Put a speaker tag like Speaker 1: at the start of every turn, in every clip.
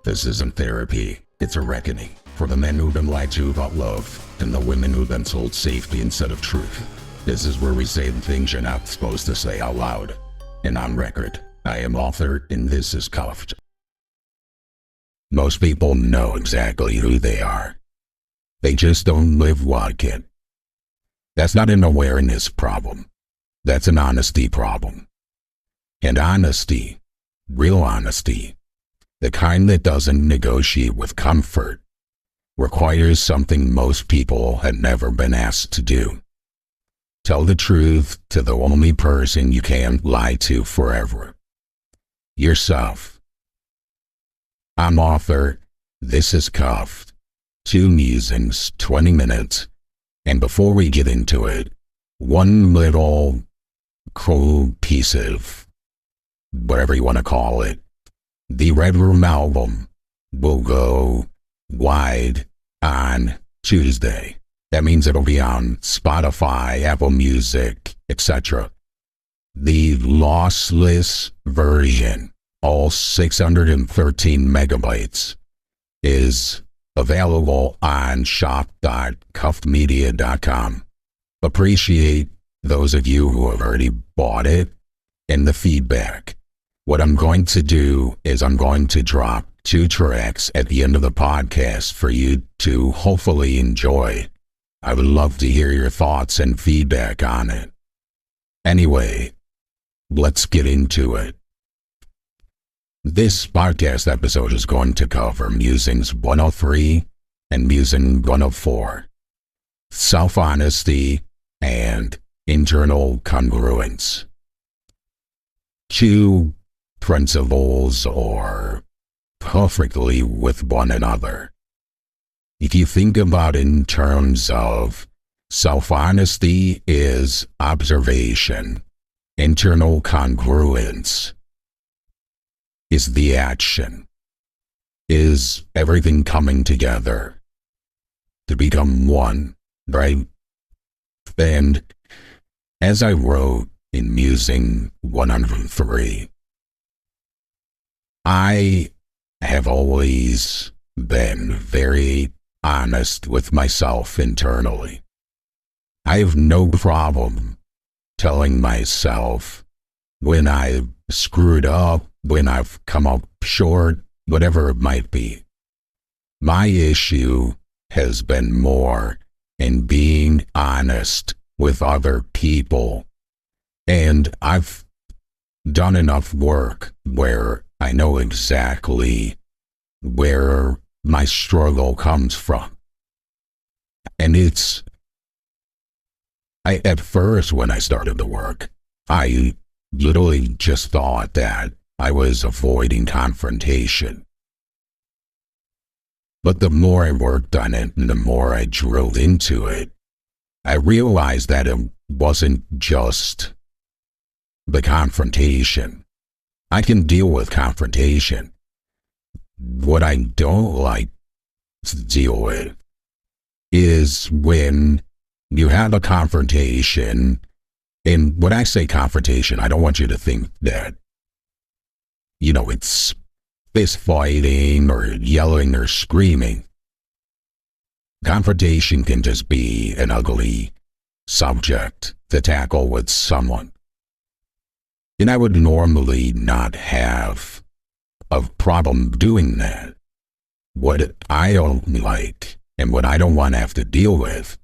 Speaker 1: This isn't therapy, it's a reckoning for the men who've been lied to about love and the women who've been sold safety instead of truth. This is where we say the things you're not supposed to say out loud. And on record, I am author and this is Cuffed. Most people know exactly who they are. They just don't live like it. That's not an awareness problem. That's an honesty problem. And honesty, real honesty, the kind that doesn't negotiate with comfort, requires something most people have never been asked to do. Tell the truth to the only person you can't lie to forever. Yourself. I'm author. This is Cuffed. 2 musings, 20 minutes. And before we get into it, one little cool piece of whatever you want to call it. The Red Room album will go wide on Tuesday. That means it'll be on Spotify, Apple Music, etc. The lossless version, all 613 megabytes, is available on shop.cuffedmedia.com. Appreciate those of you who have already bought it and the feedback. What I'm going to do is I'm going to drop 2 tracks at the end of the podcast for you to hopefully enjoy. I would love to hear your thoughts and feedback on it. Anyway, let's get into it. This podcast episode is going to cover Musings 103 and Musing 104, self-honesty and internal congruence. 2 principles or perfectly with one another. If you think about it in terms of self-honesty is observation, internal congruence is the action, is everything coming together to become one, right? And as I wrote in Musing 103, I have always been very honest with myself internally. I have no problem telling myself when I've screwed up, when I've come up short, whatever it might be. My issue has been more in being honest with other people. And I've done enough work where I know exactly where my struggle comes from. And at first when I started the work, I literally just thought that I was avoiding confrontation. But the more I worked on it and the more I drilled into it, I realized that it wasn't just the confrontation. I can deal with confrontation. What I don't like to deal with is when you have a confrontation, and when I say confrontation, I don't want you to think that, it's fist fighting or yelling or screaming. Confrontation can just be an ugly subject to tackle with someone. And I would normally not have a problem doing that. What I don't like and what I don't want to have to deal with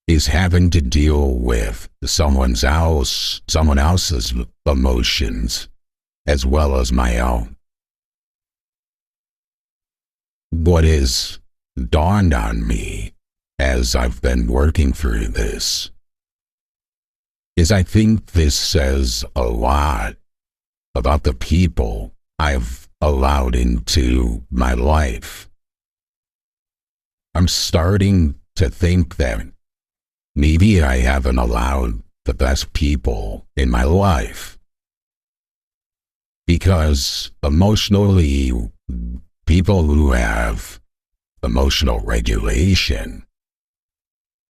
Speaker 1: is having to deal with someone else's emotions as well as my own. What has dawned on me as I've been working through this is I think this says a lot about the people I've allowed into my life. I'm starting to think that maybe I haven't allowed the best people in my life. Because emotionally, people who have emotional regulation,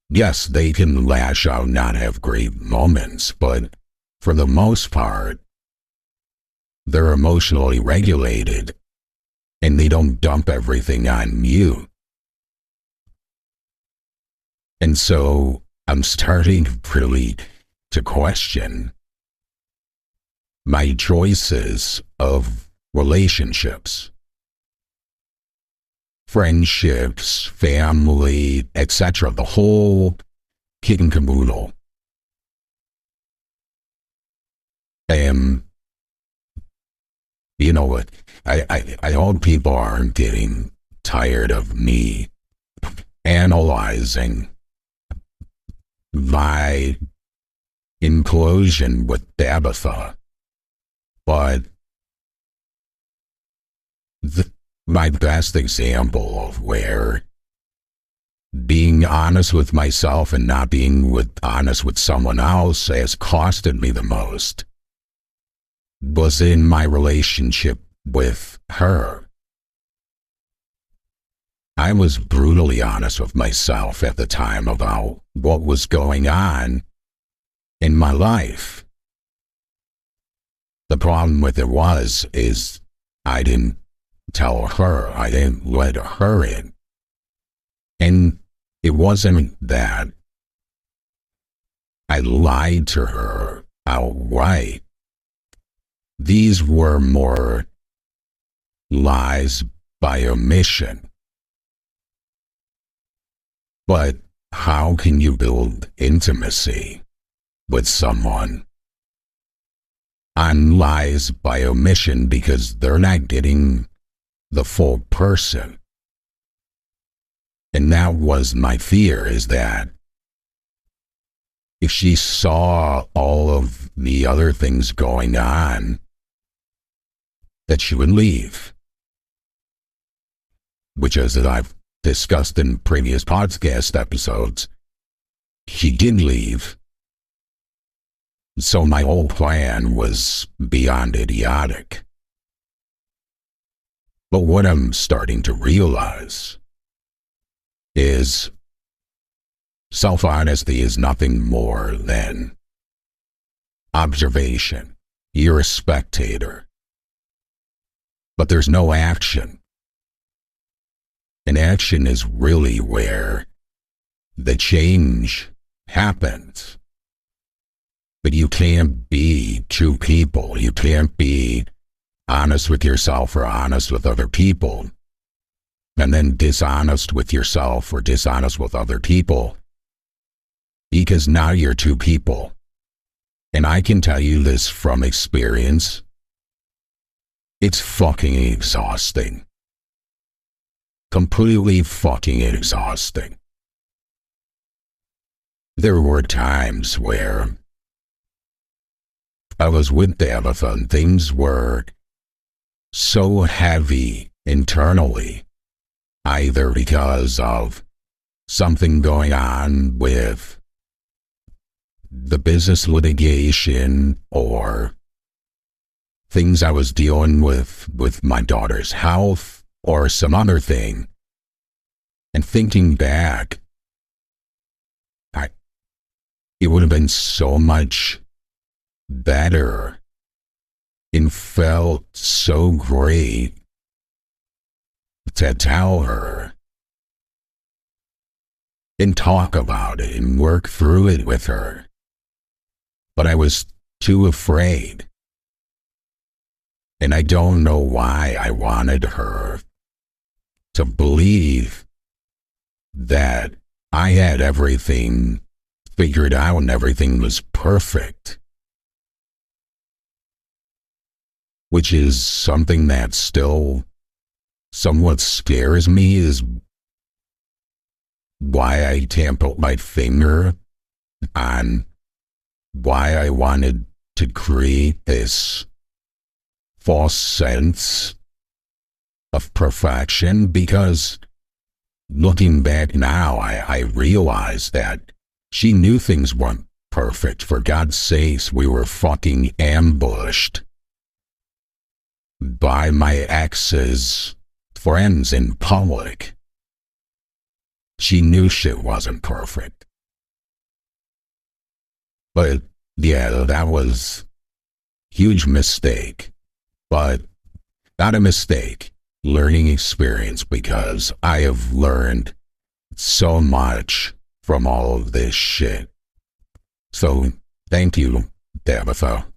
Speaker 1: yes, they can lash out and not have great moments, but for the most part, they're emotionally regulated and they don't dump everything on you. And so I'm starting really to question my choices of relationships, friendships, family, etc. The whole kit and caboodle. And you know what? I hope people aren't getting tired of me analyzing my implosion with Tabitha. But my best example of where being honest with myself and not being honest with someone else has costed me the most was in my relationship with her. I was brutally honest with myself at the time about what was going on in my life. The problem with it is I didn't tell her, I didn't let her in. And it wasn't that I lied to her outright. These were more lies by omission. But how can you build intimacy with someone on lies by omission because they're not getting the full person? And that was my fear, is that if she saw all of the other things going on, that she would leave. Which, as I've discussed in previous podcast episodes, she did leave. So my whole plan was beyond idiotic. But what I'm starting to realize is self-honesty is nothing more than observation. You're a spectator. But there's no action. And action is really where the change happens. But you can't be two people. You can't be honest with yourself or honest with other people, and then dishonest with yourself or dishonest with other people, because now you're two people. And I can tell you this from experience. It's fucking exhausting. Completely fucking exhausting. There were times where I was with Tabitha and things were so heavy internally, either because of something going on with the business litigation or things I was dealing with my daughter's health or some other thing. And thinking back, it would have been so much better and felt so great to tell her and talk about it and work through it with her. But I was too afraid. And I don't know why I wanted her to believe that I had everything figured out and everything was perfect. Which is something that still somewhat scares me, is why I can't put my finger on why I wanted to create this false sense of perfection, because looking back now, I realize that she knew things weren't perfect. For God's sakes, we were fucking ambushed by my ex's friends in public. She knew shit wasn't perfect. But yeah, that was a huge mistake. But not a mistake. learning experience because I have learned so much from all of this shit. So, thank you, Tabitha.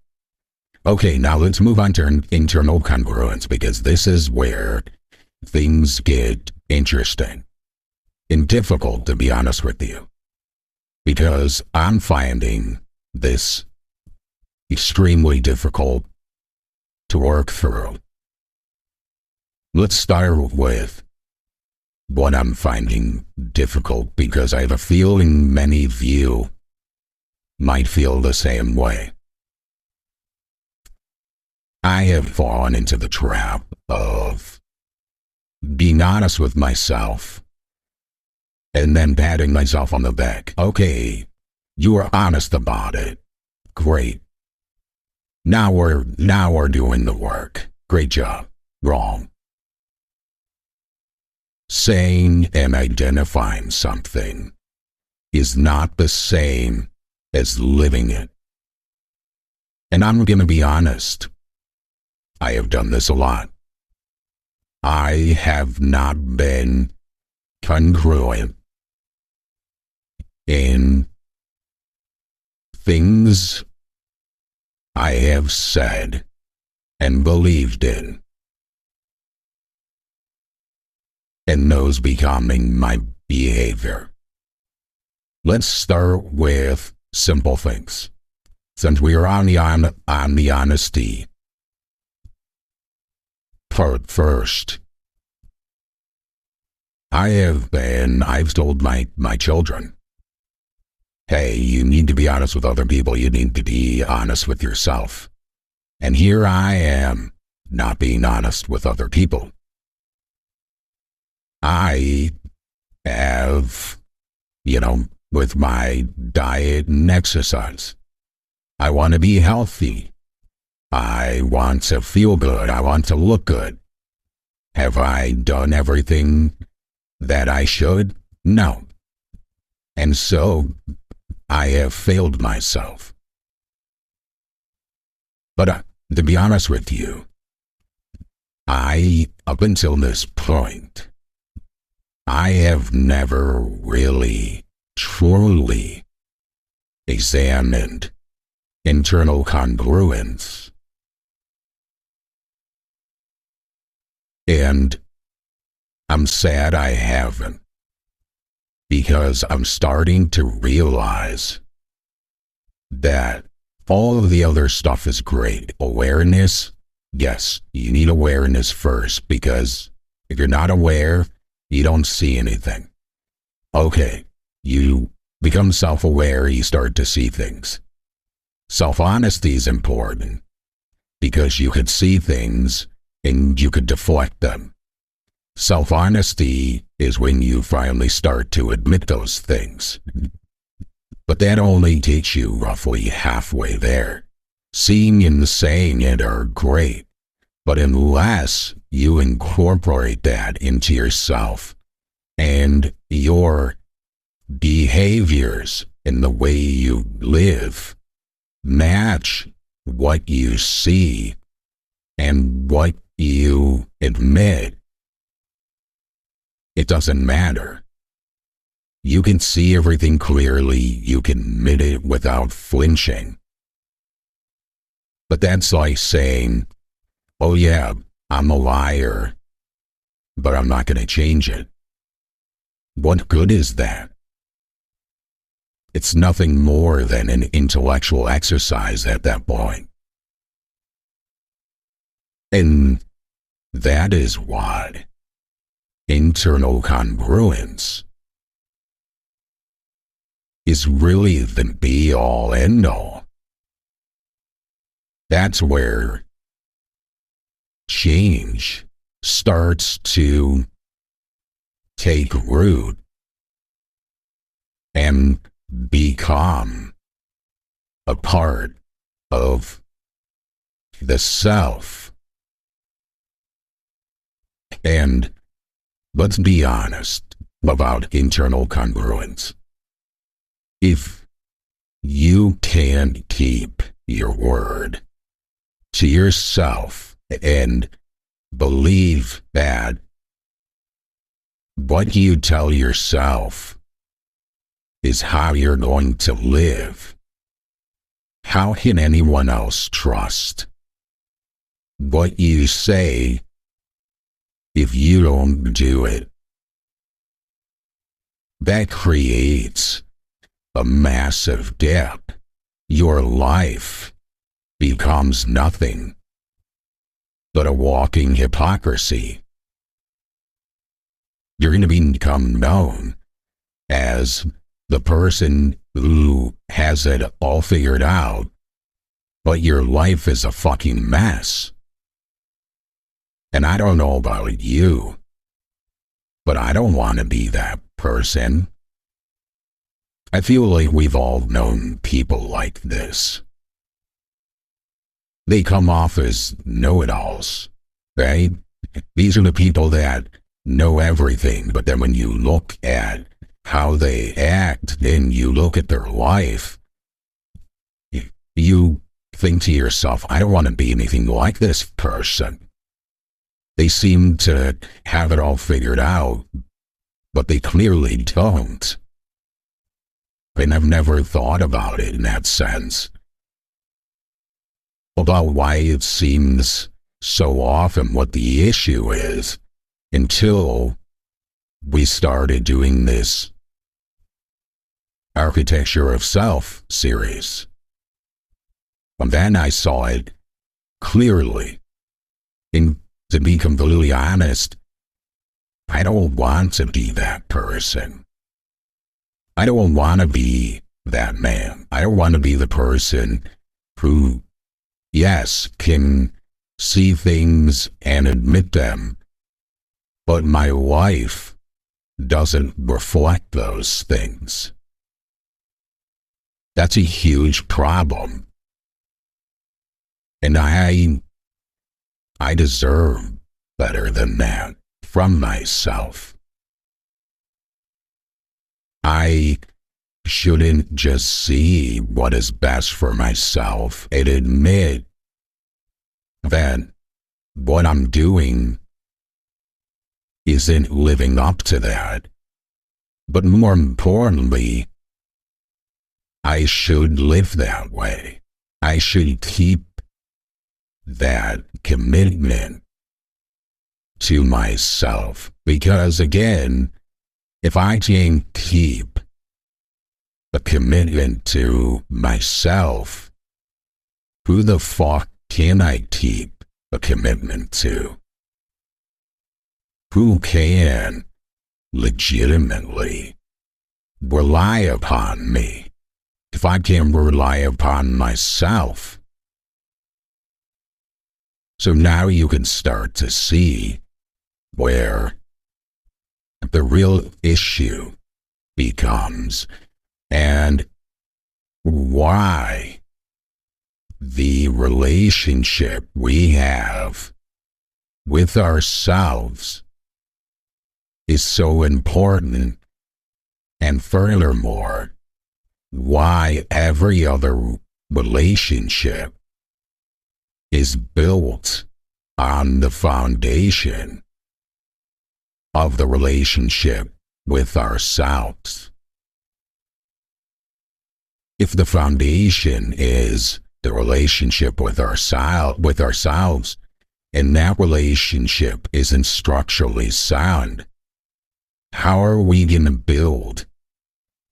Speaker 1: Okay, now let's move on to internal congruence because this is where things get interesting and difficult, to be honest with you. Because I'm finding this extremely difficult to work through. Let's start with what I'm finding difficult because I have a feeling many of you might feel the same way. I have fallen into the trap of being honest with myself and then patting myself on the back. Okay, you were honest about it. Great. Now we're doing the work. Great job. Wrong. Saying and identifying something is not the same as living it. And I'm going to be honest. I have done this a lot. I have not been congruent in things I have said and believed in, and those becoming my behavior. Let's start with simple things. Since we are on the honesty part first, I've told my children, hey, you need to be honest with other people. You need to be honest with yourself. And here I am, not being honest with other people. I have, with my diet and exercise, I want to be healthy. I want to feel good. I want to look good. Have I done everything that I should? No. And so I have failed myself. But to be honest with you, up until this point, I have never really, truly examined internal congruence. And I'm sad I haven't, because I'm starting to realize that all of the other stuff is great. Awareness, yes, you need awareness first, because if you're not aware, you don't see anything. Okay, you become self-aware, you start to see things. Self-honesty is important, because you could see things and you could deflect them. Self-honesty is when you finally start to admit those things. But that only takes you roughly halfway there. Seeing and saying it are great, but unless you incorporate that into yourself and your behaviors and the way you live match what you see and what you admit, it doesn't matter. You can see everything clearly, you can admit it without flinching. But that's like saying, oh yeah, I'm a liar, but I'm not going to change it. What good is that? It's nothing more than an intellectual exercise at that point. And that is what internal congruence is really the be-all, end-all. That's where change starts to take root and become a part of the self. And let's be honest about internal congruence. If you can't keep your word to yourself and believe that what you tell yourself is how you're going to live. How can anyone else trust what you say if you don't do it? That creates a massive gap. Your life becomes nothing but a walking hypocrisy. You're going to become known as the person who has it all figured out, but your life is a fucking mess. And I don't know about you, but I don't want to be that person. I feel like we've all known people like this. They come off as know-it-alls, right? These are the people that know everything, but then when you look at how they act and you look at their life, you think to yourself, I don't want to be anything like this person. They seem to have it all figured out, but they clearly don't. And I've never thought about it in that sense. About why it seems so often what the issue is, until we started doing this Architecture of Self series. And then I saw it clearly. And to be completely honest, I don't want to be that person. I don't want to be that man. I don't want to be the person who, yes, can see things and admit them, but my life doesn't reflect those things. That's a huge problem. And I deserve better than that from myself. I shouldn't just see what is best for myself and admit that what I'm doing isn't living up to that. But more importantly, I should live that way. I should keep that commitment to myself. Because again, if I can't keep a commitment to myself, who the fuck can I keep a commitment to? Who can legitimately rely upon me if I can't rely upon myself? So now you can start to see where the real issue becomes and why the relationship we have with ourselves is so important, and furthermore, why every other relationship is built on the foundation of the relationship with ourselves. If the foundation is the relationship with ourselves, and that relationship isn't structurally sound, how are we going to build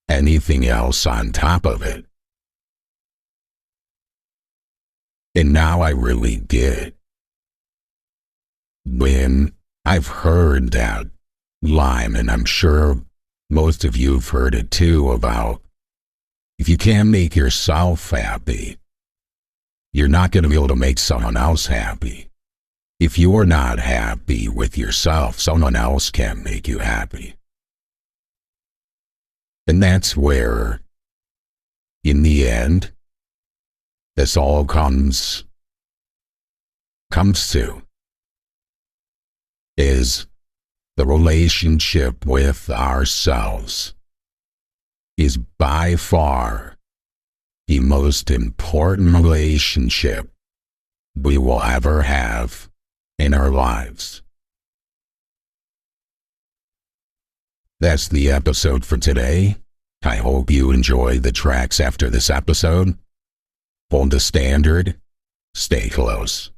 Speaker 1: anything else on top of it? And now I really get when I've heard that line, and I'm sure most of you have heard it too, about if you can't make yourself happy, you're not going to be able to make someone else happy. If you're not happy with yourself, someone else can't make you happy. And that's where, in the end, this all comes to, is the relationship with ourselves is by far the most important relationship we will ever have in our lives. That's the episode for today. I hope you enjoy the tracks after this episode. Hold the standard. Stay close.